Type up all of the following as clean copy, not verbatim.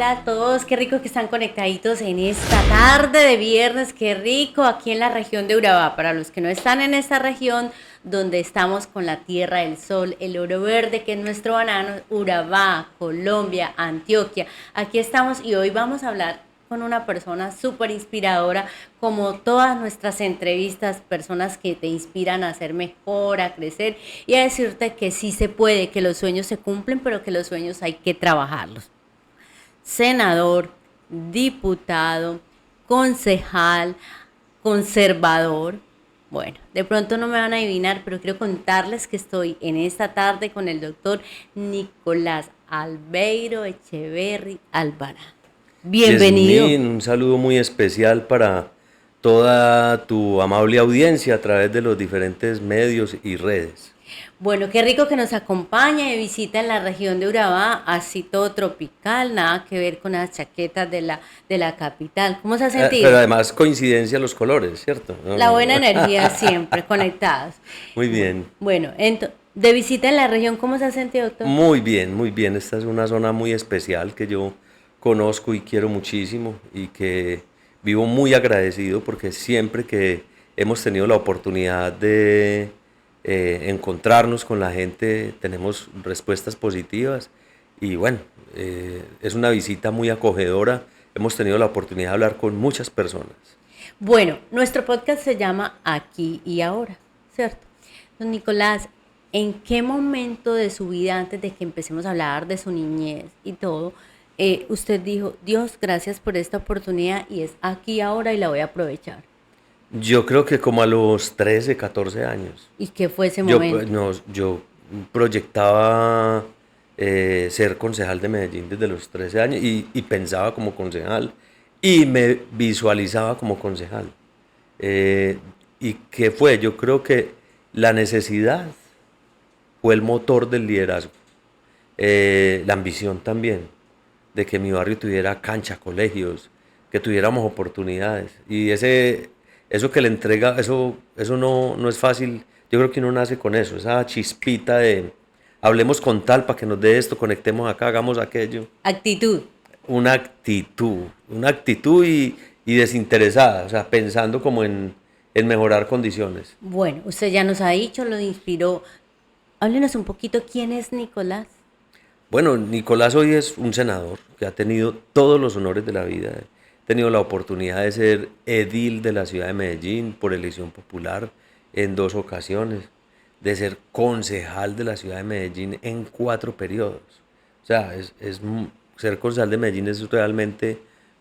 hola a todos, qué rico que están conectaditos en esta tarde de viernes, qué rico aquí en la región de Urabá. Para los que no están en esta región, donde estamos con la tierra del sol, el oro verde, que es nuestro banano, Urabá, Colombia, Antioquia. Aquí estamos y hoy vamos a hablar con una persona súper inspiradora, como todas nuestras entrevistas, personas que te inspiran a ser mejor, a crecer y a decirte que sí se puede, que los sueños se cumplen, pero que los sueños hay que trabajarlos. Senador, diputado, concejal, conservador. Bueno, de pronto no me van a adivinar, pero quiero contarles que estoy en esta tarde con el doctor Nicolás Albeiro Echeverry Alvarado. Bienvenido. Yasmín, un saludo muy especial para toda tu amable audiencia a través de los diferentes medios y redes. Bueno, qué rico que nos acompaña de visita en la región de Urabá, así todo tropical, nada que ver con las chaquetas de la capital. ¿Cómo se ha Pero sentido? además coincidencia los colores, ¿cierto? La buena energía siempre, conectados. Muy bien, Bueno, de visita en la región, ¿cómo se ha sentido, doctor? muy bien, muy bien. Esta es una zona muy especial que yo conozco y quiero muchísimo y que vivo muy agradecido porque siempre que hemos tenido la oportunidad de encontrarnos con la gente tenemos respuestas positivas y bueno, es una visita muy acogedora. Hemos tenido la oportunidad de hablar con muchas personas. Bueno, nuestro podcast se llama Aquí y Ahora, ¿cierto? Don Nicolás, ¿en qué momento de su vida, antes de que empecemos a hablar de su niñez y todo, usted dijo, Dios, gracias por esta oportunidad y es aquí y ahora y la voy a aprovechar? Yo creo que como a los 13, 14 años. ¿Y qué fue ese Yo, momento? yo proyectaba ser concejal de Medellín desde los 13 años y pensaba como concejal y me visualizaba como concejal. Eh, ¿Y qué fue? Yo creo que la necesidad fue el motor del liderazgo. La ambición también de que mi barrio tuviera cancha, colegios, que tuviéramos oportunidades. Y eso que le entrega, eso no es fácil. Yo creo que uno nace con eso, esa chispita de hablemos con tal para que nos dé esto, conectemos acá, hagamos aquello. Actitud. Una actitud y desinteresada, o sea, pensando como en mejorar condiciones. Bueno, usted ya nos ha dicho, lo inspiró. Háblenos un poquito quién es Nicolás. Bueno, Nicolás hoy es un senador que ha tenido todos los honores de la vida. He tenido la oportunidad de ser edil de la ciudad de Medellín por elección popular en 2 ocasiones, de ser concejal de la ciudad de Medellín en 4 periodos. O sea, ser concejal de Medellín es realmente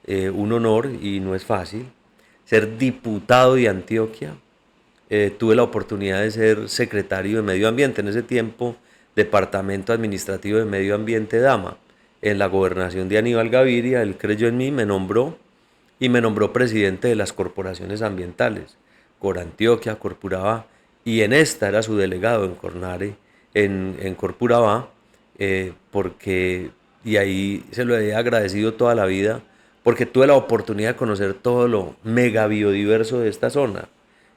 un honor y no es fácil. Ser diputado de Antioquia, tuve la oportunidad de ser secretario de Medio Ambiente en ese tiempo, Departamento Administrativo de Medio Ambiente Dama, en la gobernación de Aníbal Gaviria. Él creyó en mí, me nombró y me nombró presidente de las corporaciones ambientales, Corantioquia, Corpurabá, y en esta era su delegado en Cornare, en Corpurabá, y ahí se lo he agradecido toda la vida, porque tuve la oportunidad de conocer todo lo mega biodiverso de esta zona,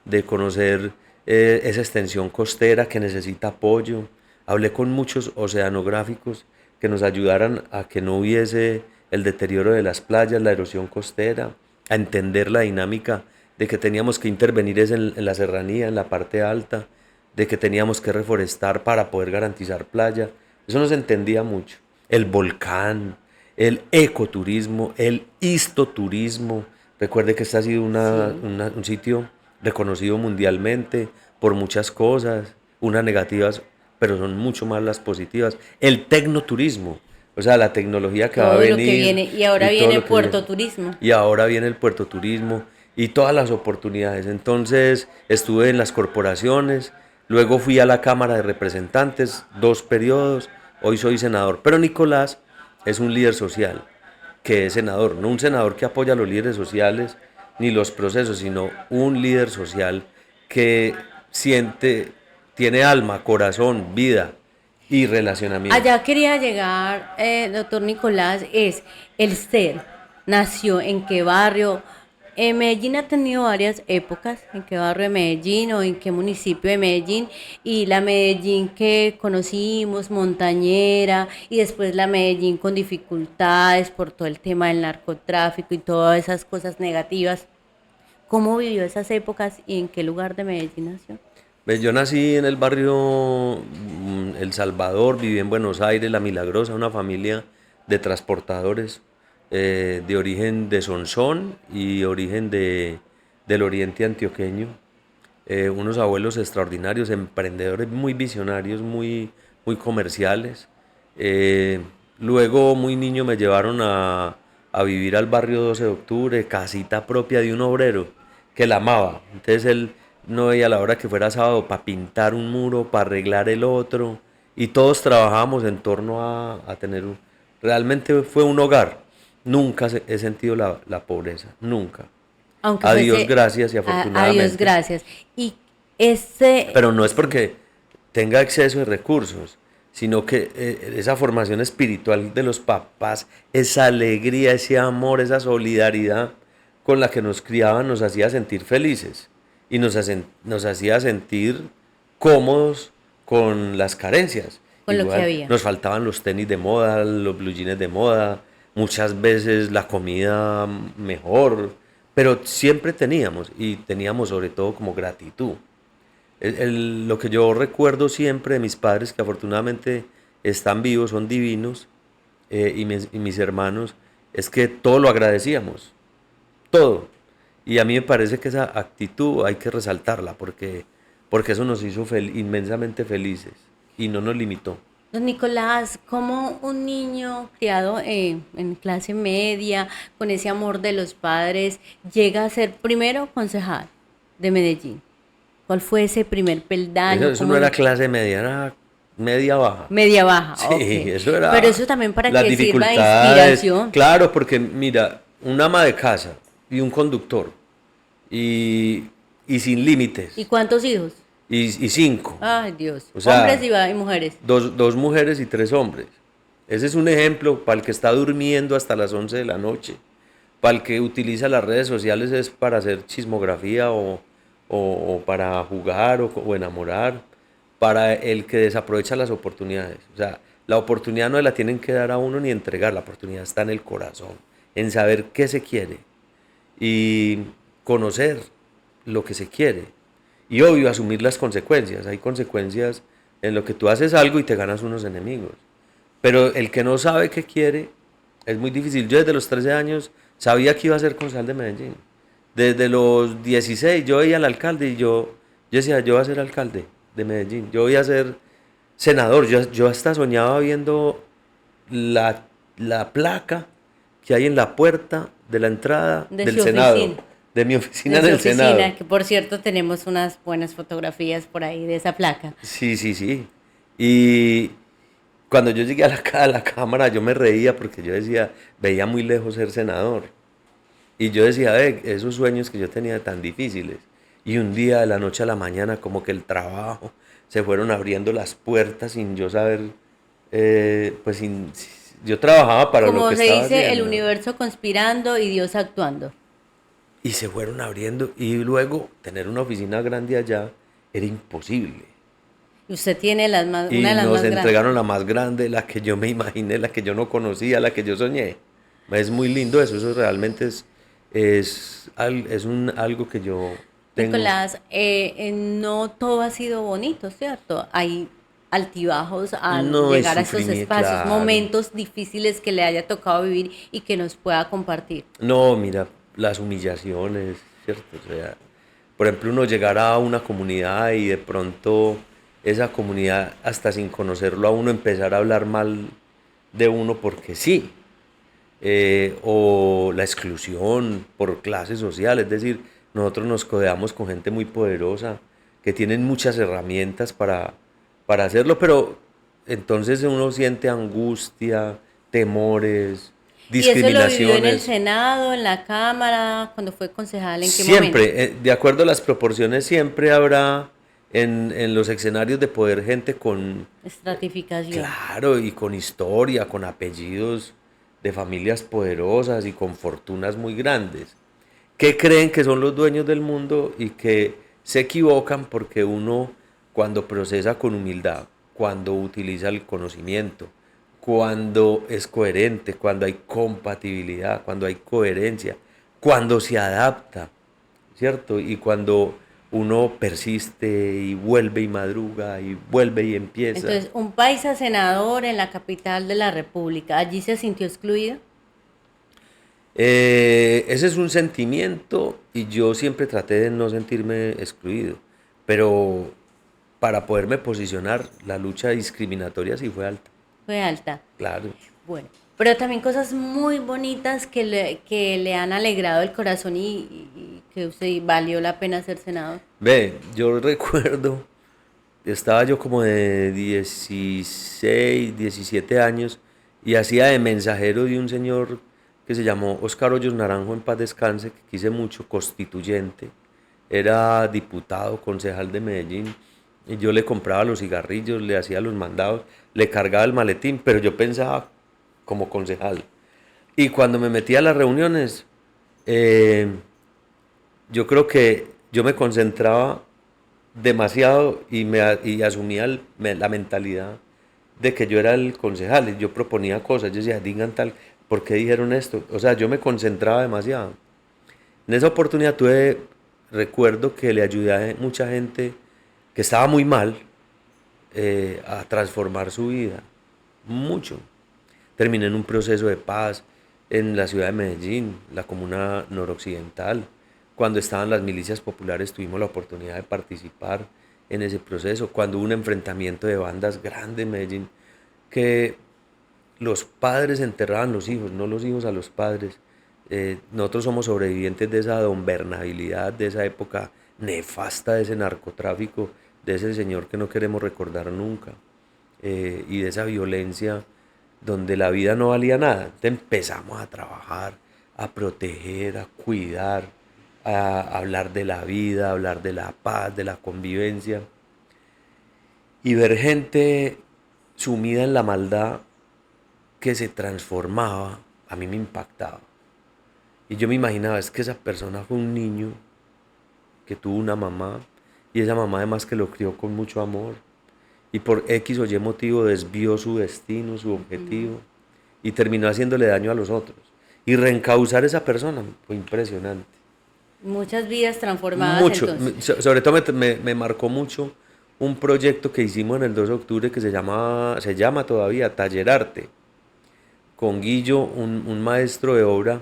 de conocer esa extensión costera que necesita apoyo. Hablé con muchos oceanográficos que nos ayudaran a que no hubiese el deterioro de las playas, la erosión costera, a entender la dinámica de que teníamos que intervenir en la serranía, en la parte alta, de que teníamos que reforestar para poder garantizar playa. Eso no se entendía mucho. El volcán, el ecoturismo, el histoturismo. Recuerde que este ha sido Sí. un sitio reconocido mundialmente por muchas cosas, unas negativas, pero son mucho más las positivas. El tecnoturismo, o sea, la tecnología que va a Todo lo que venir viene. Y y ahora todo viene lo que viene. Puerto Turismo. Y ahora viene el puertoturismo y todas las oportunidades. Entonces estuve en las corporaciones, luego fui a la Cámara de Representantes, 2 periodos, hoy soy senador. Pero Nicolás es un líder social que es senador, no un senador que apoya a los líderes sociales ni los procesos, sino un líder social que siente, tiene alma, corazón, vida y relacionamiento. Allá quería llegar, doctor Nicolás, es el ser. Nació en qué barrio, Medellín ha tenido varias épocas, en qué barrio de Medellín o en qué municipio de Medellín, y la Medellín que conocimos, montañera, y después la Medellín con dificultades por todo el tema del narcotráfico y todas esas cosas negativas. ¿Cómo vivió esas épocas y en qué lugar de Medellín nació? Yo nací en el barrio El Salvador, viví en Buenos Aires, La Milagrosa, una familia de transportadores de origen de Sonsón y origen del oriente antioqueño. Unos abuelos extraordinarios, emprendedores muy visionarios, muy comerciales. Eh, Luego, muy niño, me llevaron a vivir al barrio 12 de octubre, casita propia de un obrero que la amaba. Entonces él no veía la hora que fuera sábado para pintar un muro, para arreglar el otro, y todos trabajábamos en torno a tener un... Realmente fue un hogar. Nunca he sentido la pobreza, nunca. Aunque A Dios fuese gracias y a Dios afortunadamente. gracias. Y ese, Pero no es porque tenga exceso de recursos, sino que esa formación espiritual de los papás, esa alegría, ese amor, esa solidaridad con la que nos criaban nos hacía sentir felices y nos hacía sentir cómodos con las carencias. con lo que Igual había. nos faltaban los tenis de moda, los blue jeans de moda, muchas veces la comida mejor, pero siempre teníamos y teníamos sobre todo como gratitud. Lo que yo recuerdo siempre de mis padres, que afortunadamente están vivos, son divinos, y mis hermanos, es que todo lo agradecíamos, todo. Y a mí me parece que esa actitud hay que resaltarla, porque eso nos hizo inmensamente felices y no nos limitó. Don Nicolás, ¿cómo un niño criado en clase media, con ese amor de los padres, llega a ser primero concejal de Medellín? ¿Cuál fue ese primer Eso, peldaño? eso ¿Cómo no era clase media, era media baja. media baja? Sí, Ok. eso Pero era eso también para las que sirva de dificultades. inspiración. Claro, porque mira, un ama de casa y un conductor y, y sin ¿Y límites cuántos hijos? y cinco. Ay, Dios. O Hombres sea, y mujeres. dos mujeres y tres hombres. Ese es un ejemplo para el que está durmiendo hasta las 11 de la noche, para el que utiliza las redes sociales es para hacer chismografía o para jugar o enamorar, para el que desaprovecha las oportunidades. O sea, la oportunidad no la tienen que dar a uno ni entregar, la oportunidad está en el corazón, en saber qué se quiere y conocer lo que se quiere. Y obvio, asumir las consecuencias. Hay consecuencias en lo que tú haces algo y te ganas unos enemigos. Pero el que no sabe qué quiere es muy difícil. Yo desde los 13 años sabía que iba a ser concejal de Medellín. Desde los 16 yo veía al alcalde y yo decía, yo voy a ser alcalde de Medellín. Yo voy a ser senador. Yo hasta soñaba viendo la placa que hay en la puerta de la entrada De del su Senado, oficina. de mi oficina De en su el Senado. oficina, que por cierto tenemos unas buenas fotografías por ahí de esa placa. Sí, sí, sí. Y cuando yo llegué a la cámara, yo me reía porque yo decía, veía muy lejos ser senador. Y yo decía, ve, esos sueños que yo tenía tan difíciles. Y un día de la noche a la mañana, como que el trabajo, se fueron abriendo las puertas sin yo saber, pues yo trabajaba para lo Como que se estaba dice, el haciendo. universo conspirando y Dios actuando. Y se fueron abriendo. Y luego tener una oficina grande allá era imposible. Y usted tiene una Y de las nos más grandes. entregaron la más grande, la que yo me imaginé, la que yo no conocía, la que yo soñé. Es muy lindo eso, eso realmente es algo que yo tengo. Nicolás, no todo ha sido bonito, ¿cierto? Hay altibajos al No es llegar a esos sufrimiento, espacios, claro. momentos difíciles que le haya tocado vivir y que nos pueda compartir. No, mira, las humillaciones, ¿cierto? O sea, por ejemplo, uno llegar a una comunidad y de pronto esa comunidad, hasta sin conocerlo a uno, empezar a hablar mal de uno porque sí. O la exclusión por clase social, es decir, nosotros nos codeamos con gente muy poderosa, que tienen muchas herramientas para hacerlo, pero entonces uno siente angustia, temores, ¿Y eso lo vivió en el discriminaciones. Senado, en la Cámara, cuando fue concejal? ¿En qué momento? Siempre, de acuerdo a las proporciones, siempre habrá en los escenarios de poder gente con, Estratificación. claro, y con historia, con apellidos de familias poderosas y con fortunas muy grandes. que creen que son los dueños del mundo y que se equivocan porque uno cuando procesa con humildad, cuando utiliza el conocimiento, cuando es coherente, cuando hay compatibilidad, cuando hay coherencia, cuando se adapta, ¿cierto? Y cuando uno persiste y vuelve y madruga y vuelve y empieza. Entonces, un paisa senador en la capital de la República, ¿allí se sintió excluido? Ese es un sentimiento y yo siempre traté de no sentirme excluido, pero para poderme posicionar, la lucha discriminatoria sí fue alta, Fue alta. claro. Bueno, pero también cosas muy bonitas que le han alegrado el corazón y que usted valió la pena ser senador. Ve, yo recuerdo, estaba yo como de 16, 17 años y hacía de mensajero de un señor que se llamó Óscar Hoyos Naranjo, en paz descanse, que quise mucho, constituyente. Era diputado, concejal de Medellín, y yo le compraba los cigarrillos, le hacía los mandados, le cargaba el maletín, pero yo pensaba como concejal. Y cuando me metía a las reuniones, eh, yo creo que yo me concentraba demasiado y asumía la mentalidad de que yo era el concejal y yo proponía cosas, yo decía, digan tal, ¿por qué dijeron esto? O sea, yo me concentraba demasiado. En esa oportunidad recuerdo que le ayudé a mucha gente que estaba muy mal a transformar su vida, mucho. Terminé en un proceso de paz en la ciudad de Medellín, la comuna noroccidental. Cuando estaban las milicias populares tuvimos la oportunidad de participar en ese proceso. Cuando hubo un enfrentamiento de bandas grande en Medellín, que los padres enterraban los hijos, no los hijos a los padres. Nosotros somos sobrevivientes de esa donbernabilidad, de esa época nefasta, de ese narcotráfico, de ese señor que no queremos recordar nunca, y de esa violencia donde la vida no valía nada. Entonces empezamos a trabajar, a proteger, a cuidar, a hablar de la vida, a hablar de la paz, de la convivencia. Y ver gente sumida en la maldad que se transformaba, a mí me impactaba. Y yo me imaginaba, es que esa persona fue un niño que tuvo una mamá y esa mamá además que lo crió con mucho amor y por X o Y motivo desvió su destino, su objetivo y terminó haciéndole daño a los otros. Y reencauzar esa persona fue impresionante. Muchas vidas transformadas Mucho, entonces. sobre todo me marcó mucho un proyecto que hicimos en el 2 de octubre que se llama todavía Taller Arte, con Guillo, un maestro de obra.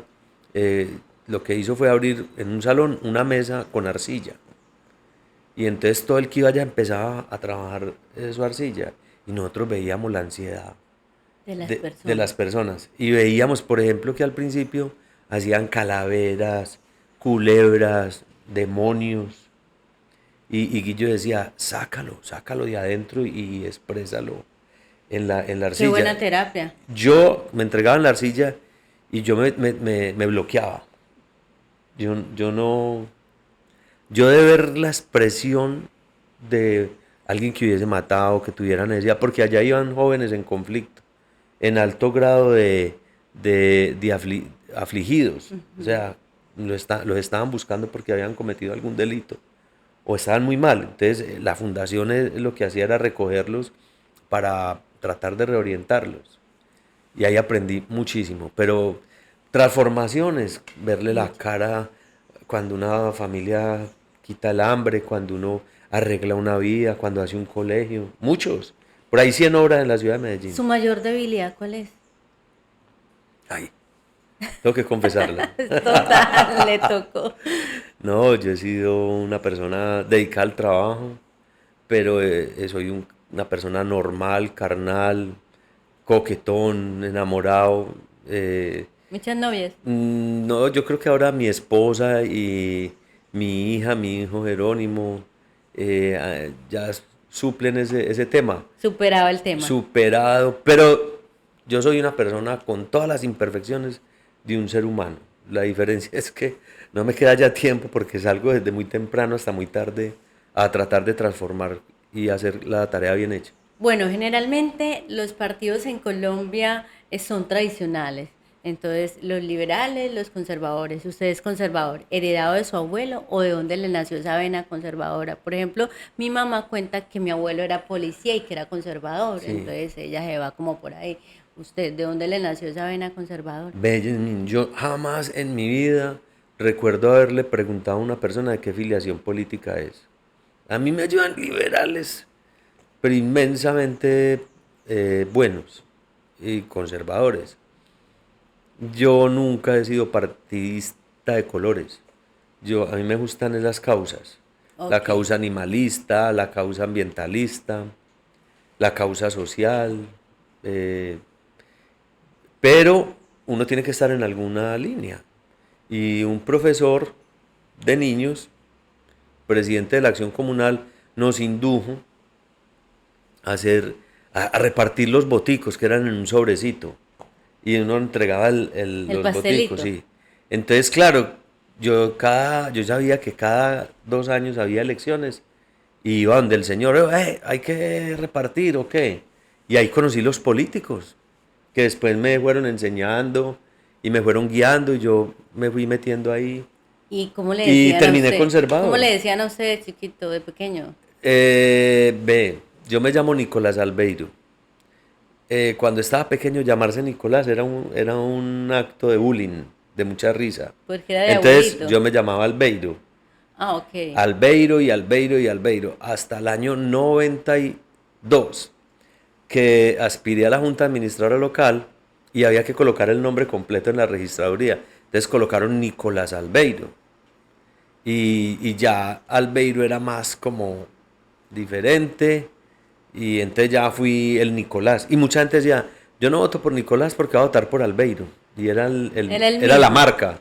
Lo que hizo fue abrir en un salón una mesa con arcilla. Y entonces todo el que iba allá empezaba a trabajar su arcilla. Y nosotros veíamos la ansiedad De las de las personas. personas. Y veíamos, por ejemplo, que al principio hacían calaveras, culebras, demonios. Y Guillo decía, sácalo, sácalo de adentro y exprésalo en la Qué buena arcilla. terapia. Yo me entregaban la arcilla y yo me bloqueaba. Yo no, yo de ver la expresión de alguien que hubiese matado, que tuviera necesidad, porque allá iban jóvenes en conflicto, en alto grado de afligidos, o sea, los estaban buscando porque habían cometido algún delito o estaban muy mal. Entonces, la fundación lo que hacía era recogerlos para tratar de reorientarlos. Y ahí aprendí muchísimo, pero transformaciones, verle la Mucho. cara cuando una familia quita el hambre, cuando uno arregla una vida, cuando hace un colegio, muchos. Por ahí 100 obras en la ciudad de Medellín. ¿Su mayor debilidad cuál es? Ay, tengo que confesarla. Total, le tocó. No, yo he sido una persona dedicada al trabajo, pero soy una persona normal, carnal, coquetón, enamorado. Muchas novias. No, yo creo que ahora mi esposa y mi hija, mi hijo Jerónimo, ya suplen ese tema, Superaba el tema. superado, pero yo soy una persona con todas las imperfecciones de un ser humano. La diferencia es que no me queda ya tiempo porque salgo desde muy temprano hasta muy tarde a tratar de transformar y hacer la tarea bien hecha. Bueno, generalmente los partidos en Colombia son tradicionales. Entonces, los liberales, los conservadores. Usted es conservador, heredado de su abuelo o de dónde le nació esa vena conservadora. Por ejemplo, mi mamá cuenta que mi abuelo era policía y que era conservador, Sí. entonces ella se va como por ahí. ¿Usted de dónde le nació esa vena conservadora? Benjamin, yo jamás en mi vida recuerdo haberle preguntado a una persona de qué filiación política es. A mí me ayudan liberales, pero inmensamente buenos y conservadores. Yo nunca he sido partidista de colores. A mí me gustan esas causas. La Ok. causa animalista, la causa ambientalista, la causa social. eh, pero uno tiene que estar en alguna línea. Y un profesor de niños, presidente de la acción comunal, nos indujo a hacer, a repartir los boticos que eran en un sobrecito. Y uno entregaba El los boticos, pastelito. sí. Entonces, claro, yo sabía que cada 2 años había elecciones y iba donde el señor, hay que repartir, ¿o qué? Y ahí conocí los políticos, que después me fueron enseñando y me fueron guiando y yo me fui metiendo ahí ¿Y cómo le y decían a terminé usted? ¿Cómo conservador. le decían a usted de chiquito, de pequeño? Ve, yo me llamo Nicolás Albeiro. Cuando estaba pequeño llamarse Nicolás era un acto de bullying, de mucha risa. Porque era de Entonces abuelito. yo me llamaba Albeiro. Ah, ok. Albeiro y Albeiro y Albeiro. Hasta el año 92 que aspiré a la Junta Administradora Local y había que colocar el nombre completo en la registraduría. Entonces colocaron Nicolás Albeiro. Y ya Albeiro era más como diferente. Y entonces ya fui el Nicolás. Y mucha gente decía, yo no voto por Nicolás porque voy a votar por Albeiro. Y Era el era la mismo. marca.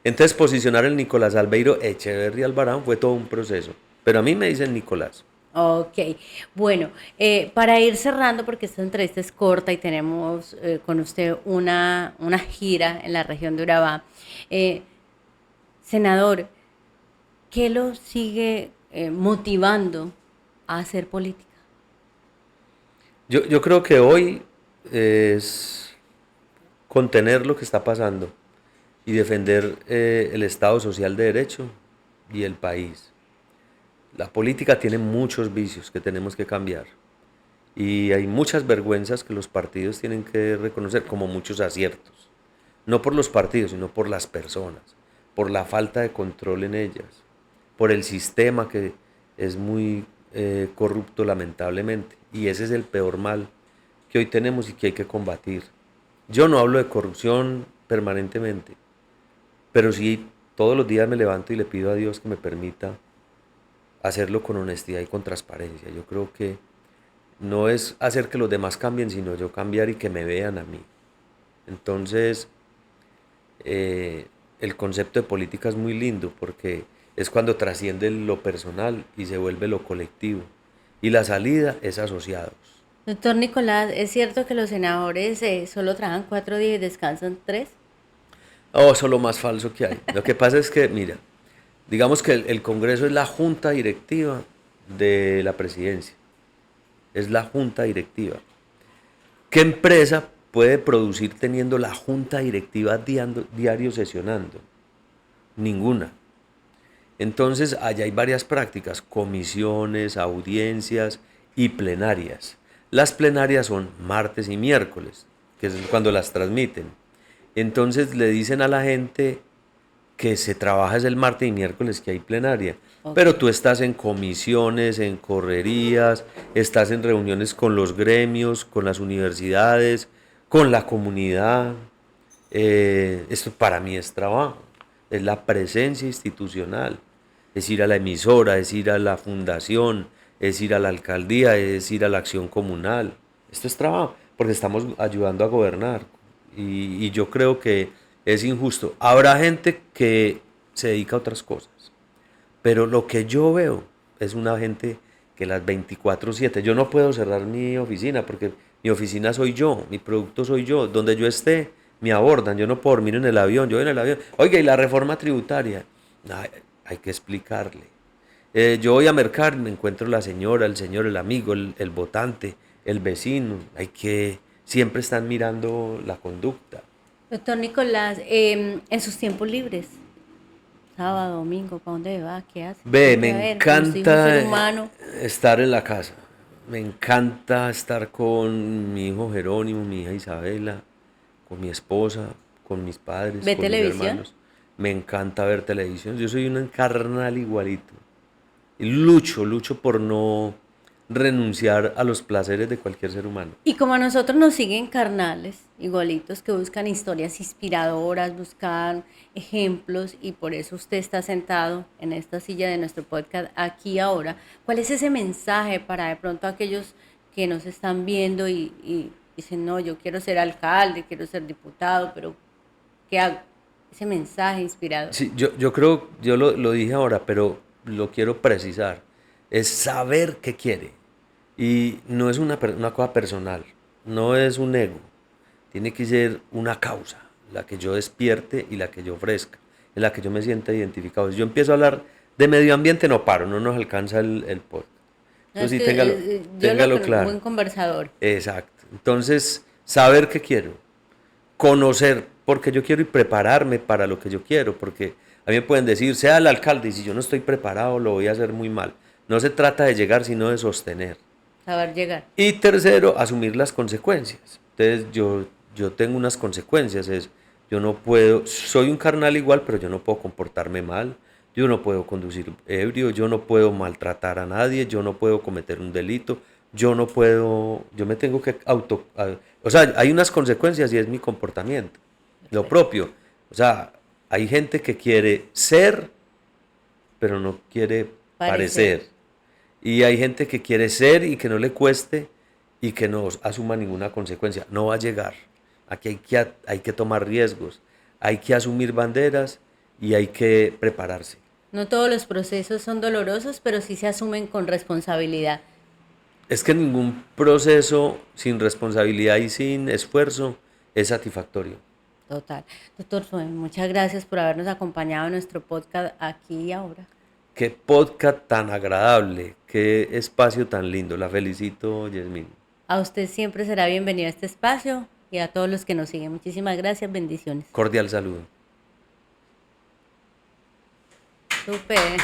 Entonces posicionar el Nicolás Albeiro Echeverry Albarán fue todo un proceso. Pero a mí me dicen Nicolás. Ok, bueno, para ir cerrando, porque esta entrevista es corta y tenemos con usted una gira en la región de Urabá, eh, senador, ¿qué lo sigue motivando a hacer política? Yo creo que hoy es contener lo que está pasando y defender el Estado social de derecho y el país. La política tiene muchos vicios que tenemos que cambiar y hay muchas vergüenzas que los partidos tienen que reconocer como muchos aciertos. No por los partidos, sino por las personas, por la falta de control en ellas, por el sistema que es muy corrupto lamentablemente. Y ese es el peor mal que hoy tenemos y que hay que combatir. Yo no hablo de corrupción permanentemente, pero sí todos los días me levanto y le pido a Dios que me permita hacerlo con honestidad y con transparencia. Yo creo que no es hacer que los demás cambien, sino yo cambiar y que me vean a mí. Entonces, eh, el concepto de política es muy lindo porque es cuando trasciende lo personal y se vuelve lo colectivo. Y la salida es asociados. Doctor Nicolás, ¿es cierto que los senadores solo trabajan 4 días y descansan 3? Oh, eso es lo más falso que hay. Lo que pasa es que, mira, digamos que el Congreso es la junta directiva de la presidencia. Es la junta directiva. ¿Qué empresa puede producir teniendo la junta directiva diario sesionando? Ninguna. Entonces, allá hay varias prácticas, comisiones, audiencias y plenarias. Las plenarias son martes y miércoles, que es cuando las transmiten. Entonces le dicen a la gente que se trabaja es el martes y miércoles que hay plenaria, Ok. pero tú estás en comisiones, en correrías, estás en reuniones con los gremios, con las universidades, con la comunidad. Esto para mí es trabajo, es la presencia institucional, es ir a la emisora, es ir a la fundación, es ir a la alcaldía, es ir a la acción comunal. Esto es trabajo, porque estamos ayudando a gobernar y yo creo que es injusto. Habrá gente que se dedica a otras cosas, pero lo que yo veo es una gente que las 24/7, yo no puedo cerrar mi oficina porque mi oficina soy yo, mi producto soy yo, donde yo esté me abordan, yo no puedo dormir en el avión, yo en el avión, oiga, y la reforma tributaria, hay que explicarle. Yo voy a mercar, me encuentro la señora, el señor, el amigo, el votante, el vecino, siempre están mirando la conducta. Doctor Nicolás, en sus tiempos libres, sábado, domingo, ¿para dónde va? ¿Qué hace? Ve, Tiene me que ver, yo soy un ser encanta humano. estar en la casa. Me encanta estar con mi hijo Jerónimo, mi hija Isabela, con mi esposa, con mis padres, ¿Ve con mis televisión? hermanos. Me encanta ver televisión. Yo soy un carnal igualito. Y lucho por no renunciar a los placeres de cualquier ser humano. Y como a nosotros nos siguen carnales, igualitos, que buscan historias inspiradoras, buscan ejemplos, y por eso usted está sentado en esta silla de nuestro podcast aquí ahora, ¿cuál es ese mensaje para de pronto aquellos que nos están viendo y dicen, no, yo quiero ser alcalde, quiero ser diputado, pero ¿qué hago? Ese mensaje inspirador. Sí, yo creo, yo lo dije ahora, pero lo quiero precisar. Es saber qué quiere. Y no es una cosa personal, no es un ego. Tiene que ser una causa, la que yo despierte y la que yo ofrezca, en la que yo me sienta identificado. Si yo empiezo a hablar de medio ambiente, no paro, no nos alcanza el podcast. No, Entonces es sí, que yo lo téngalo que un claro. buen conversador. Exacto. Entonces, saber qué quiero, conocer, porque yo quiero y prepararme para lo que yo quiero, porque a mí me pueden decir, sea el alcalde, y si yo no estoy preparado, lo voy a hacer muy mal. No se trata de llegar, sino de sostener. Saber llegar. Y tercero, asumir las consecuencias. Entonces, yo tengo unas consecuencias, es, yo no puedo, soy un carnal igual, pero yo no puedo comportarme mal, yo no puedo conducir ebrio, yo no puedo maltratar a nadie, yo no puedo cometer un delito, yo no puedo, yo me tengo que o sea, hay unas consecuencias y es mi comportamiento, lo Perfecto. propio. O sea, hay gente que quiere ser, pero no quiere Parecer. parecer. Y hay gente que quiere ser y que no le cueste y que no asuma ninguna consecuencia. No va a llegar. Aquí hay que tomar riesgos, hay que asumir banderas y hay que prepararse. No todos los procesos son dolorosos, pero sí se asumen con responsabilidad. Es que ningún proceso sin responsabilidad y sin esfuerzo es satisfactorio. Total. Doctor Suen, muchas gracias por habernos acompañado en nuestro podcast aquí y ahora. Qué podcast tan agradable, qué espacio tan lindo. La felicito, Yasmín. A usted siempre será bienvenido a este espacio y a todos los que nos siguen. Muchísimas gracias, bendiciones. Cordial saludo. Súper.